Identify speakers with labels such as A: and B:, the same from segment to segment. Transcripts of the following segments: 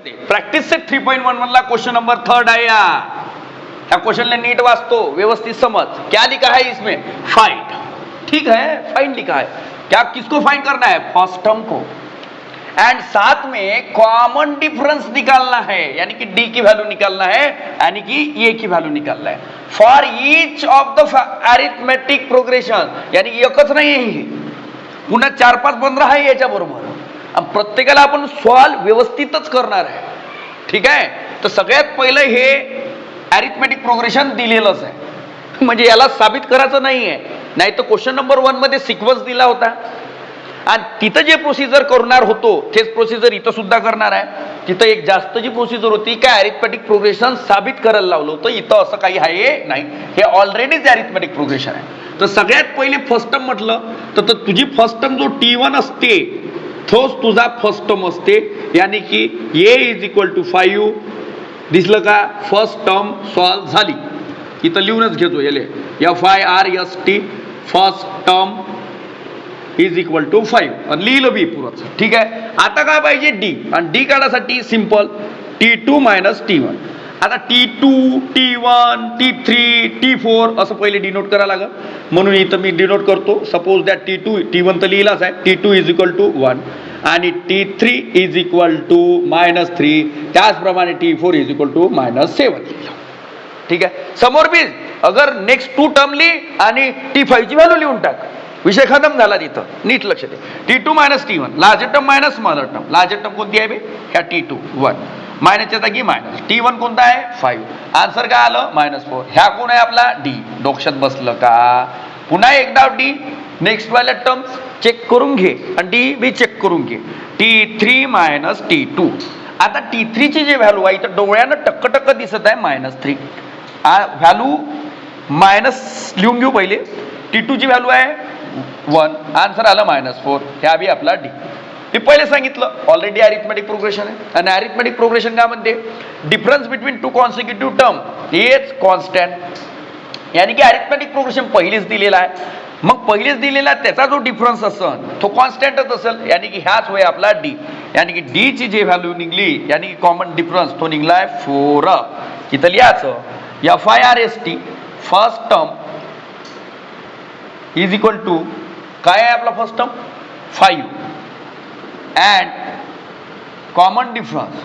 A: दे, practice set 3.1 मधला question number 3 आहे या क्वेश्चन ने नीट वाचतो, व्यवस्थित समझ। क्या लिखा है इसमें? फाइंड, ठीक है, फाइंड लिखा है। क्या किसको फाइंड करना है? फर्स्ट टर्म को, एंड साथ में कॉमन डिफरेंस निकालना है, यानी कि डी की वैल्यू निकालना है, यानी कि ए की वैल्यू निकालना है for each of the arithmetic progression, यानी एकच नाही, पुन्हा 4-5 15 आहे याच्या बरोबर, आणि प्रत्येकाला आपण सॉल्व व्यवस्थितच करणार आहे, ठीक आहे। तर सगळ्यात पहिलं हे अरिथमेटिक प्रोग्रेशन दिलेलंच आहे, म्हणजे याला साबित करायचं नाहीये, नाही तर क्वेश्चन नंबर 1 मध्ये सिक्वेन्स दिला होता आणि तिथं जे प्रोसिजर करणार होतो तेच प्रोसिजर इथं सुद्धा करणार आहे। तिथं एक जास्त जी प्रोसिजर होती काय अरिथमेटिक प्रोग्रेशन साबित करायला लावलं होतं, इथं असं काही आहे नाही, हे ऑलरेडीच अरिथमेटिक प्रोग्रेशन आहे। तर सगळ्यात पहिले फर्स्ट टर्म म्हटलं तर तुझी फर्स्ट टर्म जो T1 असते तोच तुझा फर्स्ट टर्म असते, यानी की A = 5 दिसलं का? फर्स्ट टर्म सॉल्व झाली, इथं लिहूनच घेतो याले FIRST फर्स्ट टर्म = 5 आणि लिहिलं बी पुरंच, ठीक आहे। आता काय पाहिजे? डी, आणि डी काढायसाठी सिंपल T2 - T1। आता T2 T1 T3 T4 असं पहिले डिनोट करायला लागेल, म्हणून इथं मी डिनोट करतो। सपोज दॅट T1 तर लिहिलाच आहे, T2 = 1 आणि T3 = -3, त्याचप्रमाणे T4 = -7, ठीक आहे। समोर बी अगर नेक्स्ट 2 टर्म लिही आणि T5 ची व्हॅल्यू लिहून टाक, विषय खतम झाला तिथं, नीट लक्ष दे। T2 - T1, larger term minus smaller term, larger term कोणती आहे बे? ह्या T2 1, मायनसच्या जागी मायनस, T1 कोणता आहे? 5, आन्सर काय आलं? -4। ह्या कोण आहे आपला? डी, डोक्यात बसलं का? पुन्हा एकदा डी, नेक्स्ट वाल्या टर्म चेक करून घे आणि डी बी चेक करून घे, T3 - T2। आता T3 ची जी व्हॅल्यू आहे इथं डोळ्यानं टक्क टक्क दिसत आहे -3, व्हॅल्यू मायनस लिहून घेऊ पहिले, T2 ची व्हॅल्यू आहे 1, आन्सर आलं -4, ह्या बी आपला डी। मी पहिले सांगितलं ऑलरेडी अरिथमेटिक प्रोग्रेशन आहे, आणि अरिथमेटिक प्रोग्रेशन काय म्हणते? Difference between 2 consecutive term is constant, यानी की अरिथमेटिक प्रोग्रेशन पहिलेच दिलेला आहे, मग पहिलेच दिलेला त्याचा जो डिफरन्स असेल तो कॉन्स्टंटच असेल, यानी की ह्याच होय आपला डी, यानी की डी ची जी व्हॅल्यू निघली, यानी की कॉमन डिफरन्स तो निघलाय 4। इथं लिहायचं FIRST फर्स्ट टर्म = काय आहे आपला first term? 5, and common difference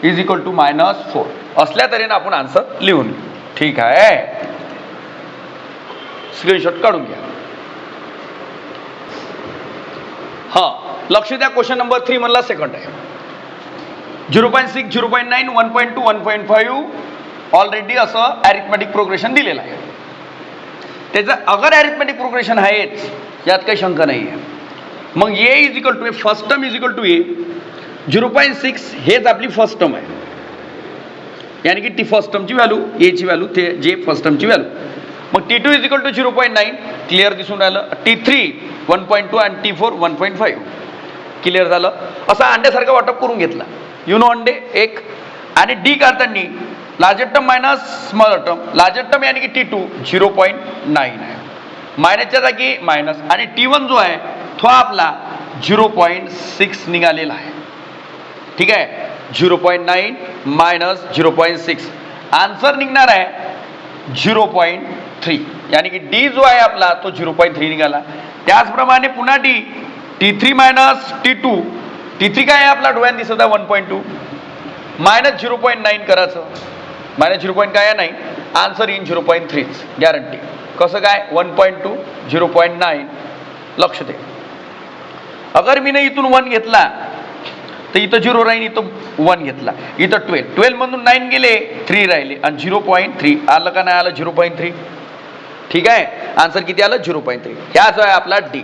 A: is equal to -4 असल्या तऱ्हेने आपण आन्सर लिहून घेऊ, ठीक आहे। स्क्रीनशॉट काढून घ्या। हा, लक्ष द्या, क्वेश्चन नंबर 3 मधला सेकंड आहे, 0.6 0.9 1.2 1.5 ऑलरेडी असं अरिथमेटिक प्रोग्रेशन दिलेलं आहे, त्याचं अगर अरिथमेटिक प्रोग्रेशन आहेच, यात काही शंका नाही आहे। मग A = फर्स्ट टर्म A, 0.6 हेच आपली फर्स्ट टर्म आहे, यानी की टी फर्स्ट टर्मची व्हॅल्यू, ए ची व्हॅल्यू, ते जे फर्स्ट टर्मची व्हॅल्यू। मग T2 = 0.9 क्लिअर दिसून राहिलं, T3 1.2 आणि T4 1.5 क्लिअर झालं। असं अंड्यासारखं वाटप करून घेतला, अंडे एक, आणि डी काढताना larger term minus smaller term, larger term यानी की T2 0.9 आहे, मायनसच्या जागी मायनस, आणि T1 जो आहे तो आपला 0.6 निघालेला आहे, ठीक आहे। 0.9 - 0.6 आन्सर निघणार आहे 0.3, यानी की डी जो आहे आपला तो 0.3 निघाला। त्याचप्रमाणे पुन्हा डी T3 - T2, T3 काय आहे आपला डोळ्यात दिसत आहे 1.2, -0.9 करायचं, -0. काय आहे नाही, आन्सर इन 0.3 गॅरंटी। कसं काय? 1.2 0.9, लक्ष दे। अगर मी इथून 1 घेतला तर इथं 0 राहील, इथं 1 घेतला, इथं 12 मधून 9 गेले, 3 राहिले, आणि 0.3 आलं का नाही आलं? 0.3, ठीक आहे। आन्सर किती आलं? 0.3, ह्याच आहे आपला डी,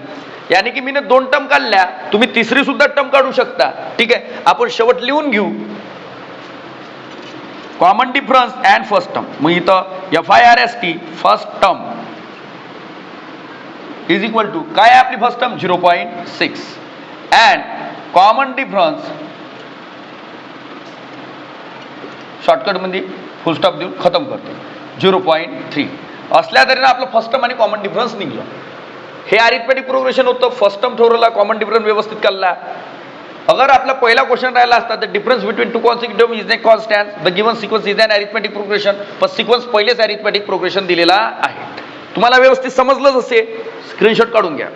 A: यानी की मी 2 टर्म काढल्या, तुम्ही तिसरी सुद्धा टर्म काढू शकता, ठीक आहे। आपण शेवट लिहून घेऊ, common difference and first term. मग इथं FIRST फर्स्ट टर्म = काय आहे आपली first term? 0.6, and common difference shortcut मध्ये फुल स्टॉप देऊन खतम करतो 0.3 असल्या तरी आपलं फर्स्ट टर्म आणि कॉमन डिफरन्स निघलं, हे अरिथमेटिक प्रोग्रेशन होतं. फर्स्ट टर्म ठरवला, कॉमन डिफरन्स व्यवस्थित काढला. अगर आपला पहिला क्वेश्चन राहिला असता तर difference between two consecutive is a constant, the given sequence is an arithmetic progression. पण सिक्वेन्स पहिलेच अरिथमेटिक प्रोग्रेशन दिलेला आहे. तुम्हाला व्यवस्थित समजलंच असेल, स्क्रीनशॉट काढून घ्या.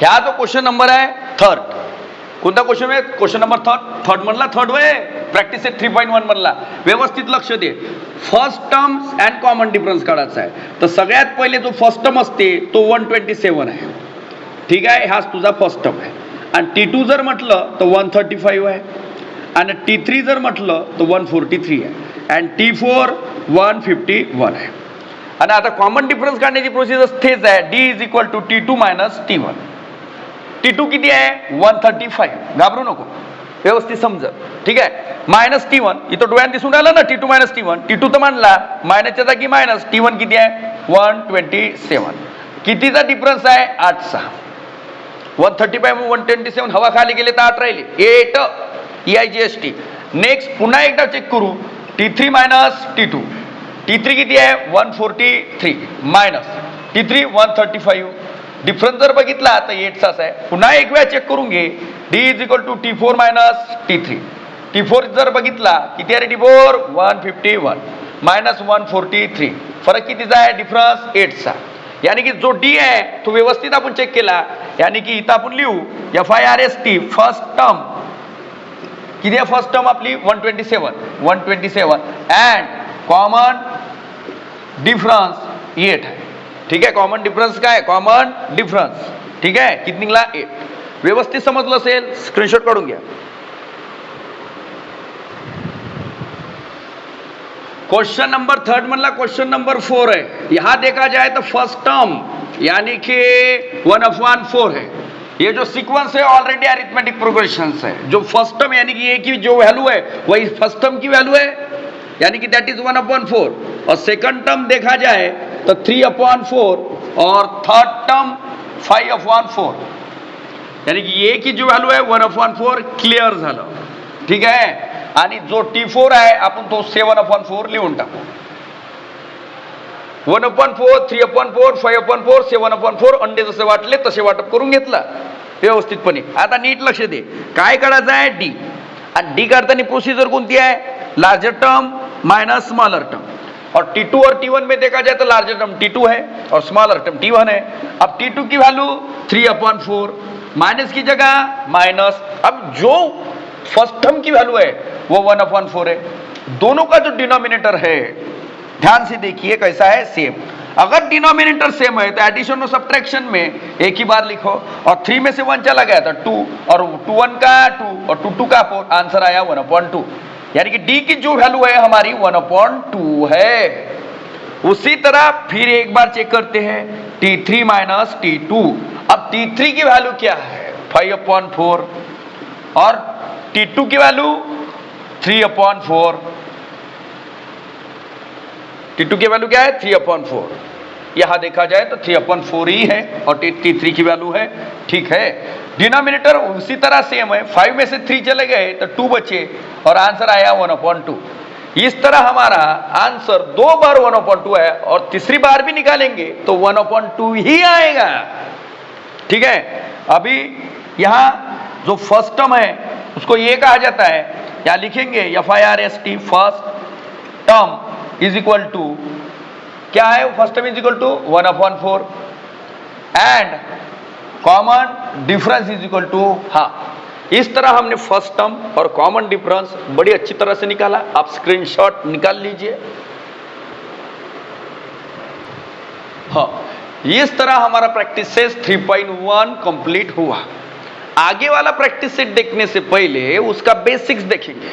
A: ह्या जो क्वेश्चन नंबर आहे थर्ड, कोणता क्वेश्चन आहे? क्वेश्चन नंबर थर्ड म्हणला, थर्ड वे प्रॅक्टिस आहे 3.1 म्हणला. व्यवस्थित लक्ष दे. First term and common difference काढायचा आहे. तर सगळ्यात पहिले जो फर्स्ट टर्म असते तो 127 आहे. ठीक आहे, हाच तुझा फर्स्ट टर्म आहे. आणि T2 जर म्हटलं तर 135 आहे. आणि T3 जर म्हटलं तर 143 आहे. आणि T4 151 आहे. आणि आता कॉमन डिफरन्स काढण्याची प्रोसिजर तेच आहे. D is equal to T2 minus T1. T2 किती आहे? 135. घाबरू नको, व्यवस्थित समज. ठीक आहे, मायनस T1 इथं डोळ्यात दिसून राहिलं ना, T2 मायनस T1. T2 तर मानला, मायनसच्या जागी मायनस. T1 किती आहे? 127. कितीचा डिफरन्स आहे? 8चा. 135 127 हवा खाली गेले तर 8 राहिले. 8 EIGST. नेक्स्ट पुन्हा एकदा चेक करू. T3 minus T2. T3 किती आहे? 143 मायनस T3 135. डिफरन्स जर बघितला तर 8चाच आहे. पुन्हा एक वेळा चेक करून घे. D is equal to T4 minus T3. T4 जर बघितला किती आहे? T4 151 minus 143. फरक कितीचा आहे? डिफरन्स 8चा. यानी की जो D आहे तो व्यवस्थित आपण चेक केला. यानी की इथं आपण लिहू FIRST फर्स्ट टर्म किती आहे? फर्स्ट टर्म आपली 127 अँड कॉमन डिफरन्स 8 आहे. ठीक आहे, कॉमन डिफरन्स काय? Common difference. ठीक आहे, किती निघाला? 8. व्यवस्थित समजलं असेल, स्क्रीनशॉट काढून घ्या. क्वेश्चन नंबर थर्ड म्हणला, क्वेश्चन नंबर 4 है. यहाँ देखा जाए तो फर्स्ट टर्म यानी कि 1/4 है. ये जो सीक्वेंस है ऑलरेडी अरिथमेटिक प्रोग्रेशन है. जो फर्स्ट टर्म यानी कि ये की जो वैल्यू है वही फर्स्ट टर्म की वैल्यू है, यानी कि दैट इज 1/4. और सेकंड टर्म देखा जाए तो 3/4 और थर्ड टर्म 5/4. यानी कि ये की जो वैल्यू है 1/4 क्लिअर झालं. ठीक आहे. आणि जो T4 आहे आपण तो 7/4 लिहून टाकू. 1/4 3/4 5/4 7/4 अंडे जसे वाटले तसे वाटप करून घेतला व्यवस्थितपणे. आता नीट लक्ष दे, काय काढायचं आहे? D. आणि D काढताना प्रोसिजर कोणती आहे? Larger term minus smaller term. और T2 और T1 में देखा जाए तो लार्जर टर्म T2 है और स्मॉलर टर्म T1 है. अब T2 की वैल्यू 3/4, माइनस की जगह माइनस. अब जो फर्स्ट टर्म की वैल्यू है वो 1/4 है. दोनों का जो डिनोमिनेटर है ध्यान से देखिए कैसा है, सेम. अगर डिनोमिनेटर सेम है तो एडिशन और सब्ट्रैक्शन में एक ही बार लिखो. और 3 में से 1 चला गया तो 2 और 2 का 2 और 2 का 4. आंसर आया 1/2. यानी कि D की जो वैल्यू है हमारी 1/2 है. उसी तरह फिर एक बार चेक करते हैं T3 माइनस T2. अब T3 की वैल्यू क्या है? 5/4 और T2 की वैल्यू 3/4. T2 की वैल्यू क्या है? 3/4. यहां देखा जाए तो 3/4 ही है और T3 की वैल्यू है. ठीक है, डिनोमिनेटर उसी तरह सेम है. 5 में से 3 चले गए तो 2 बचे और आंसर आया 1/2. इस तरह हमारा आंसर 2 बार 1/2 है और तीसरी बार भी निकालेंगे तो 1/2 ही आएगा. ठीक है, अभी यहां जो फर्स्ट टर्म है उसको ये कहा जाता है. क्या लिखेंगे? FIRST first term is equal to क्या है? First term is equal to 1/4 and common difference is equal to half. इस तरह हमने फर्स्ट टर्म और कॉमन डिफरेंस बड़ी अच्छी तरह से निकाला. आप स्क्रीनशॉट निकाल लीजिए. हाँ, इस तरह हमारा प्रैक्टिस सेट 3.1 कंप्लीट हुआ. आगे वाला प्रैक्टिस सेट देखने से पहले उसका बेसिक्स देखेंगे.